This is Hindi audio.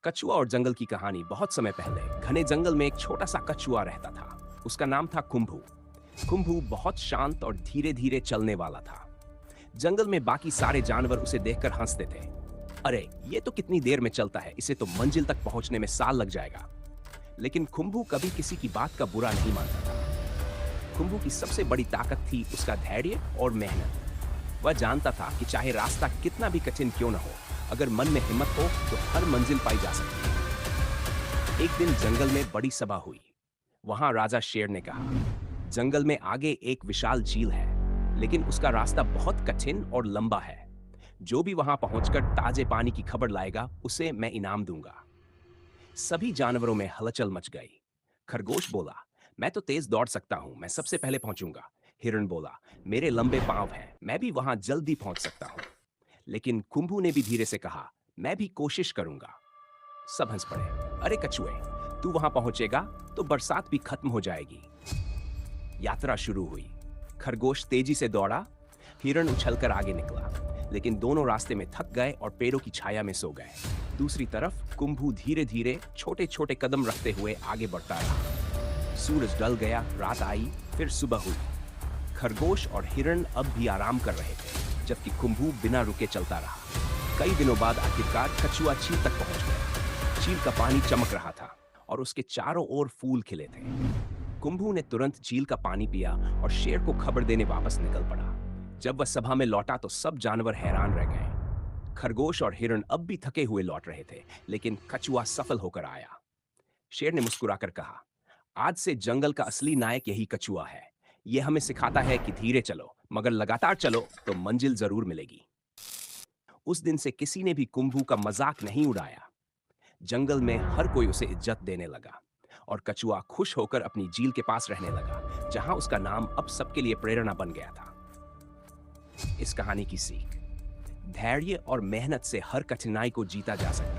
कछुआ और जंगल की कहानी। बहुत समय पहले घने जंगल में एक छोटा सा कछुआ रहता था। उसका नाम था कुंभू। कुंभू बहुत शांत और धीरे धीरे चलने वाला था। जंगल में बाकी सारे जानवर उसे देखकर हंसते थे। अरे ये तो कितनी देर में चलता है, इसे तो मंजिल तक पहुंचने में साल लग जाएगा। लेकिन कुंभू कभी किसी की बात का बुरा नहीं मानता था। कुंभू की सबसे बड़ी ताकत थी उसका धैर्य और मेहनत। वह जानता था कि चाहे रास्ता कितना भी कठिन क्यों न हो, अगर मन में हिम्मत हो तो हर मंजिल पाई जा सकती है। एक दिन जंगल में बड़ी सभा हुई। वहां राजा शेर ने कहा, जंगल में आगे एक विशाल झील है, लेकिन उसका रास्ता बहुत कठिन और लंबा है। जो भी वहां पहुंचकर ताजे पानी की खबर लाएगा, उसे मैं इनाम दूंगा। सभी जानवरों में हलचल मच गई। खरगोश बोला, मैं तो तेज दौड़ सकता हूं, मैं सबसे पहले पहुंचूंगा। हिरण बोला, मेरे लंबे पांव हैं, मैं भी वहां जल्दी पहुंच सकता हूं। लेकिन कुंभू ने भी धीरे से कहा, मैं भी कोशिश करूंगा। सब हंस पड़े। अरे कछुए, तू वहां पहुंचेगा तो बरसात भी खत्म हो जाएगी। यात्रा शुरू हुई। खरगोश तेजी से दौड़ा, हिरण उछलकर आगे निकला, लेकिन दोनों रास्ते में थक गए और पेड़ों की छाया में सो गए। दूसरी तरफ कुंभू धीरे धीरे छोटे छोटे कदम रखते हुए आगे बढ़ता रहा। सूरज ढल गया, रात आई, फिर सुबह हुई। खरगोश और हिरण अब भी आराम कर रहे थे, जबकि कुंभू बिना रुके चलता रहा। कई दिनों बाद आखिरकार कछुआ झील तक पहुंच गया। झील का पानी चमक रहा था और उसके चारों ओर फूल खिले थे। कुंभू ने तुरंत झील का पानी पिया और शेर को खबर देने वापस निकल पड़ा। जब वह सभा में लौटा तो सब जानवर हैरान रह गए। खरगोश और हिरण अब भी थके हुए लौट रहे थे, लेकिन कछुआ सफल होकर आया। शेर ने मुस्कुराकर कहा, आज से जंगल का असली नायक यही कछुआ है। यह हमें सिखाता है कि धीरे चलो, मगर लगातार चलो तो मंजिल जरूर मिलेगी। उस दिन से किसी ने भी कुंभू का मजाक नहीं उड़ाया। जंगल में हर कोई उसे इज्जत देने लगा और कछुआ खुश होकर अपनी झील के पास रहने लगा, जहां उसका नाम अब सबके लिए प्रेरणा बन गया था। इस कहानी की सीख, धैर्य और मेहनत से हर कठिनाई को जीता जा सकता है।